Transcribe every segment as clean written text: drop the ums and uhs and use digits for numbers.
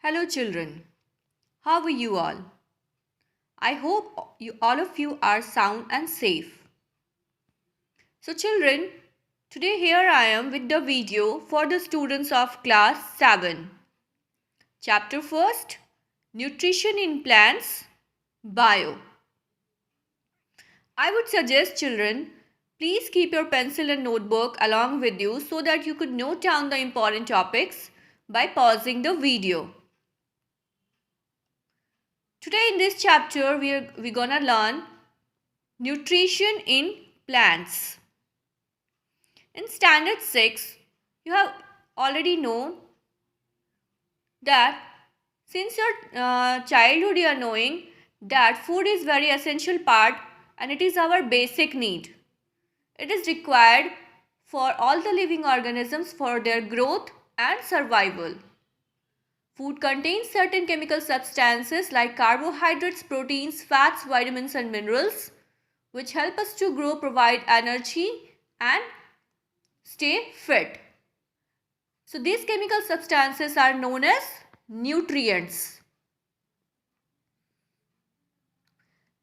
Hello children, how are you all? I hope all of you are sound and safe. So children, today here I am with the video for the students of class 7. Chapter 1st, Nutrition in Plants, Bio. I would suggest children, please keep your pencil and notebook along with you so that you could note down the important topics by pausing the video. Today in this chapter, we're gonna learn nutrition in plants. In standard 6, you have already known that since your childhood you are knowing that food is very essential part and it is our basic need. It is required for all the living organisms for their growth and survival. Food contains certain chemical substances like carbohydrates, proteins, fats, vitamins and minerals which help us to grow, provide energy and stay fit. So these chemical substances are known as nutrients.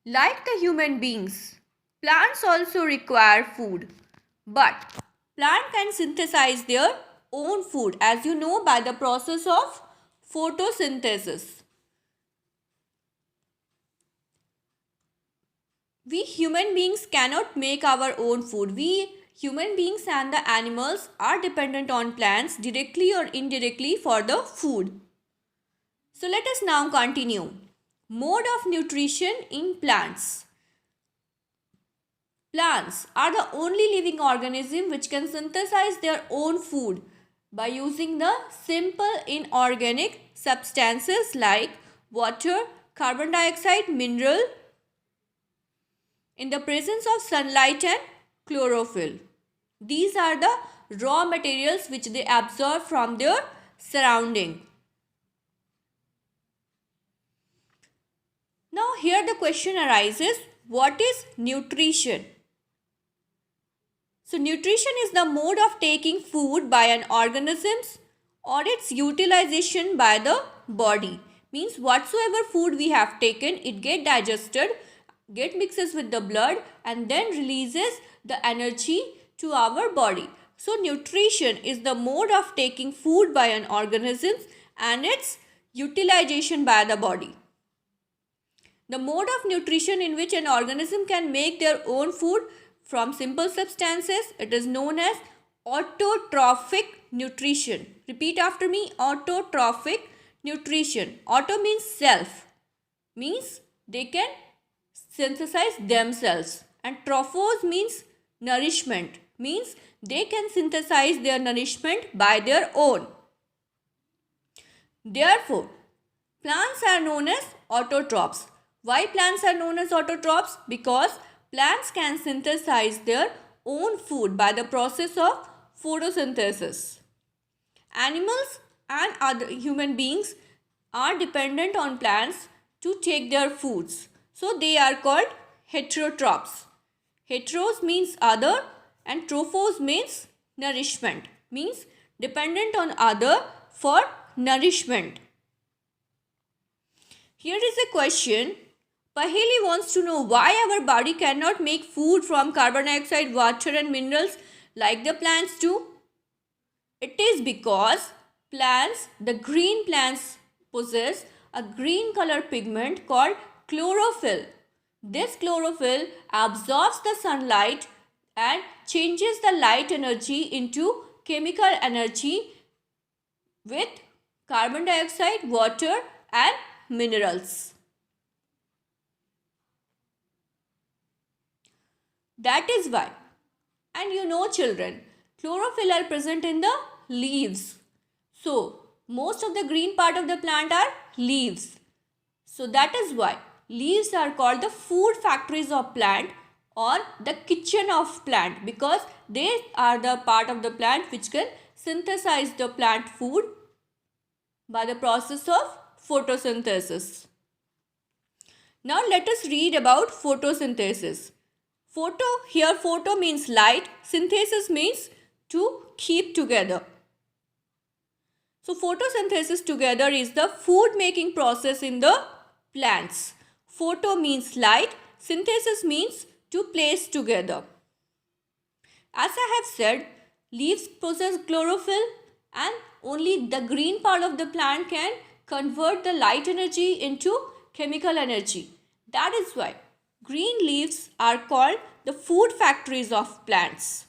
Like the human beings, plants also require food. But plant can synthesize their own food, as you know, by the process of photosynthesis. We human beings cannot make our own food. We human beings and the animals are dependent on plants directly or indirectly for the food. So let us now continue. Mode of nutrition in plants. Plants are the only living organism which can synthesize their own food by using the simple inorganic substances like water, carbon dioxide, mineral in the presence of sunlight and chlorophyll. These are the raw materials which they absorb from their surrounding. Now here the question arises, what is nutrition? So nutrition is the mode of taking food by an organism or its utilization by the body. Means whatsoever food we have taken, it get digested, get mixes with the blood and then releases the energy to our body. So nutrition is the mode of taking food by an organism and its utilization by the body. The mode of nutrition in which an organism can make their own food from simple substances, it is known as autotrophic nutrition. Repeat after me, autotrophic nutrition. Auto means self, means they can synthesize themselves, and trophos means nourishment, means they can synthesize their nourishment by their own. Therefore, plants are known as autotrophs. Why plants are known as autotrophs? Because plants can synthesize their own food by the process of photosynthesis. Animals and other human beings are dependent on plants to take their foods. So they are called heterotrophs. Heteros means other and trophos means nourishment, means dependent on other for nourishment. Here is a question. Paheli wants to know why our body cannot make food from carbon dioxide, water and minerals like the plants do. It is because plants, the green plants possess a green color pigment called chlorophyll. This chlorophyll absorbs the sunlight and changes the light energy into chemical energy with carbon dioxide, water and minerals. That is why, and you know children, chlorophyll are present in the leaves. So, most of the green part of the plant are leaves. So, that is why leaves are called the food factories of plant or the kitchen of plant, because they are the part of the plant which can synthesize the plant food by the process of photosynthesis. Now, let us read about photosynthesis. Photo means light, synthesis means to keep together. So photosynthesis together is the food making process in the plants. Photo means light, synthesis means to place together. As I have said, leaves possess chlorophyll and only the green part of the plant can convert the light energy into chemical energy. That is why green leaves are called the food factories of plants.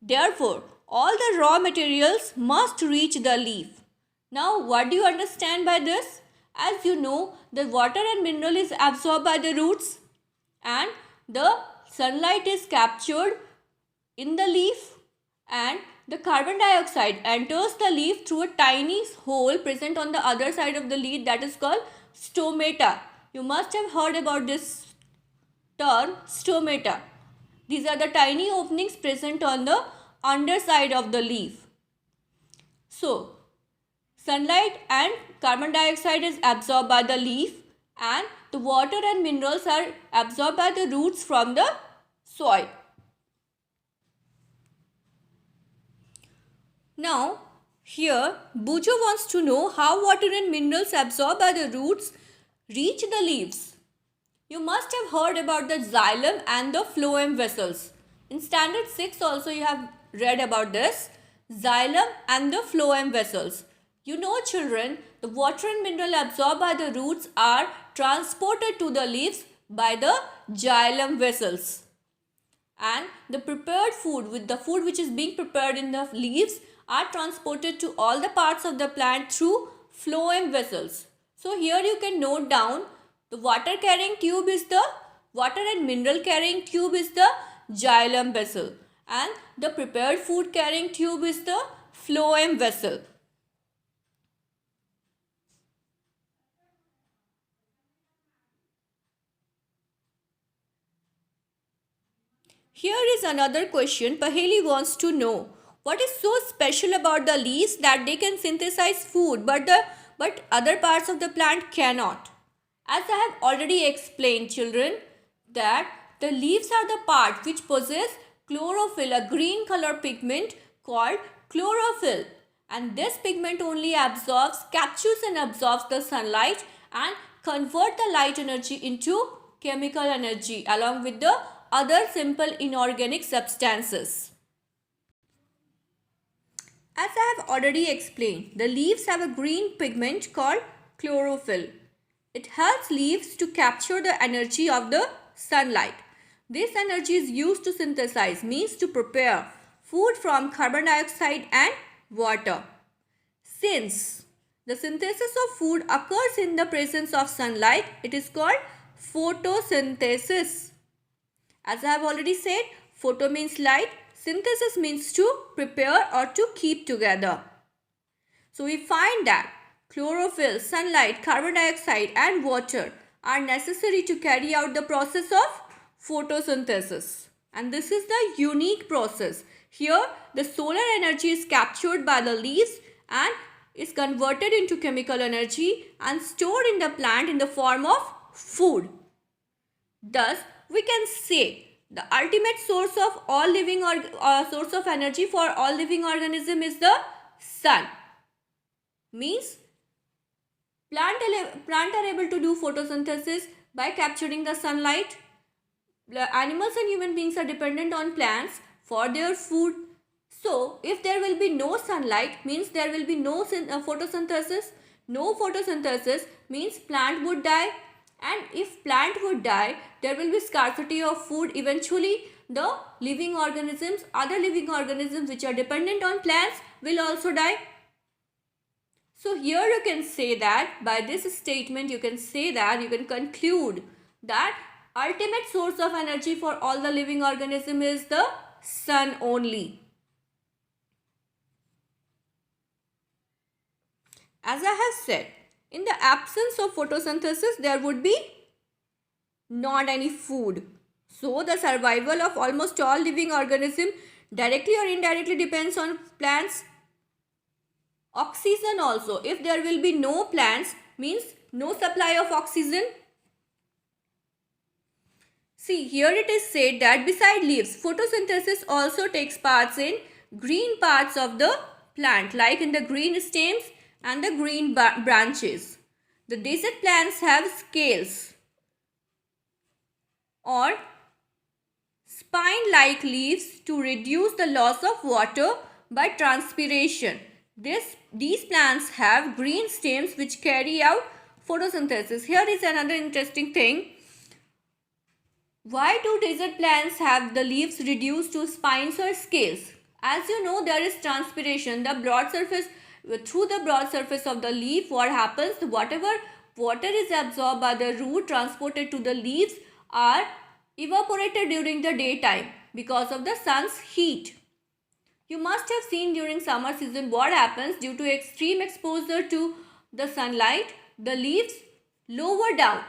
Therefore, all the raw materials must reach the leaf. Now, what do you understand by this? As you know, the water and mineral is absorbed by the roots and the sunlight is captured in the leaf and the carbon dioxide enters the leaf through a tiny hole present on the other side of the leaf, that is called stomata. You must have heard about this term, stomata. These are the tiny openings present on the underside of the leaf. So, sunlight and carbon dioxide is absorbed by the leaf and the water and minerals are absorbed by the roots from the soil. Now, here Bujo wants to know how water and minerals absorbed by the roots reach the leaves. You must have heard about the xylem and the phloem vessels. In standard 6 also you have read about this. Xylem and the phloem vessels. You know children, the water and mineral absorbed by the roots are transported to the leaves by the xylem vessels. And the prepared food, with the food which is being prepared in the leaves, are transported to all the parts of the plant through phloem vessels. So here you can note down the water carrying tube is the water and mineral carrying tube is the xylem vessel and the prepared food carrying tube is the phloem vessel. Here is another question. Paheli wants to know what is so special about the leaves that they can synthesize food but other parts of the plant cannot. As I have already explained children that the leaves are the part which possess chlorophyll, a green color pigment called chlorophyll, and this pigment only captures and absorbs the sunlight and convert the light energy into chemical energy along with the other simple inorganic substances. As I have already explained, the leaves have a green pigment called chlorophyll. It helps leaves to capture the energy of the sunlight. This energy is used to synthesize, means to prepare food from carbon dioxide and water. Since the synthesis of food occurs in the presence of sunlight, it is called photosynthesis. As I have already said, photo means light, synthesis means to prepare or to keep together. So we find that chlorophyll, sunlight, carbon dioxide and water are necessary to carry out the process of photosynthesis. And this is the unique process. Here the solar energy is captured by the leaves and is converted into chemical energy and stored in the plant in the form of food. Thus, we can say the ultimate source of all living source of energy for all living organism is the sun. Means plant are able to do photosynthesis by capturing the sunlight. The animals and human beings are dependent on plants for their food. So, if there will be no sunlight, means there will be no photosynthesis. No photosynthesis means plant would die. And if plant would die, there will be scarcity of food. Eventually, the living organisms, other living organisms which are dependent on plants will also die. So here you can say that by this statement you can conclude that ultimate source of energy for all the living organism is the sun only. As I have said, in the absence of photosynthesis, there would be not any food. So, the survival of almost all living organisms directly or indirectly depends on plants. Oxygen also. If there will be no plants, means no supply of oxygen. See, here it is said that beside leaves, photosynthesis also takes parts in green parts of the plant, like in the green stems and the green branches. The desert plants have scales or spine-like leaves to reduce the loss of water by transpiration. These plants have green stems which carry out photosynthesis. Here is another interesting thing. Why do desert plants have the leaves reduced to spines or scales? As you know, there is transpiration. Through the broad surface of the leaf, what happens? Whatever water is absorbed by the root transported to the leaves are evaporated during the daytime because of the sun's heat. You must have seen during summer season what happens due to extreme exposure to the sunlight. The leaves lower down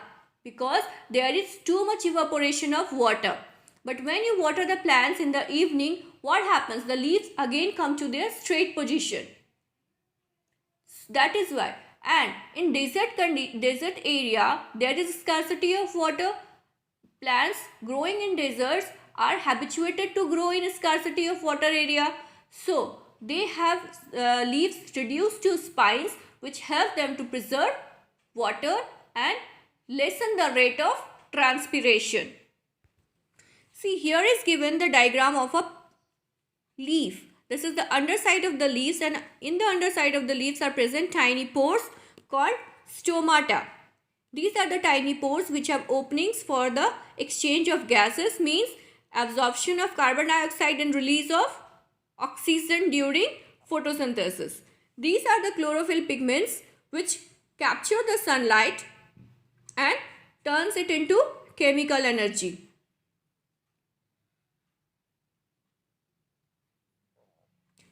because there is too much evaporation of water. But when you water the plants in the evening, what happens? The leaves again come to their straight position. That is why. And in desert area, there is scarcity of water. Plants growing in deserts are habituated to grow in a scarcity of water area. So, they have leaves reduced to spines which help them to preserve water and lessen the rate of transpiration. See, here is given the diagram of a leaf. This is the underside of the leaves, and in the underside of the leaves are present tiny pores called stomata. These are the tiny pores which have openings for the exchange of gases, means absorption of carbon dioxide and release of oxygen during photosynthesis. These are the chlorophyll pigments which capture the sunlight and turns it into chemical energy.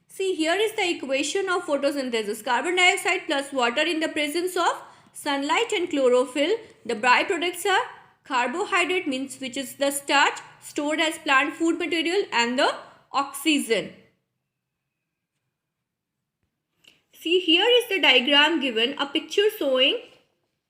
See, here is the equation of photosynthesis. Carbon dioxide plus water in the presence of sunlight and chlorophyll. The byproducts are carbohydrate, means which is the starch stored as plant food material, and the oxygen. See, here is the diagram given, a picture showing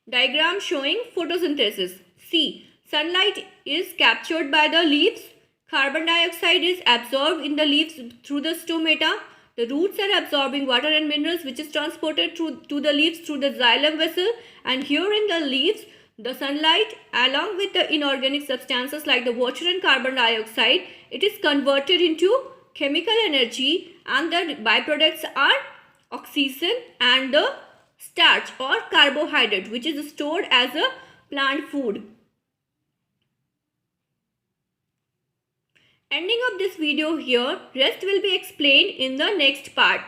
photosynthesis. See, sunlight is captured by the leaves. Carbon dioxide is absorbed in the leaves through the stomata. The roots are absorbing water and minerals which is transported to the leaves through the xylem vessel, and here in the leaves, the sunlight along with the inorganic substances like the water and carbon dioxide, it is converted into chemical energy, and the byproducts are oxygen and the starch or carbohydrate which is stored as a plant food. Ending of this video here. Rest will be explained in the next part.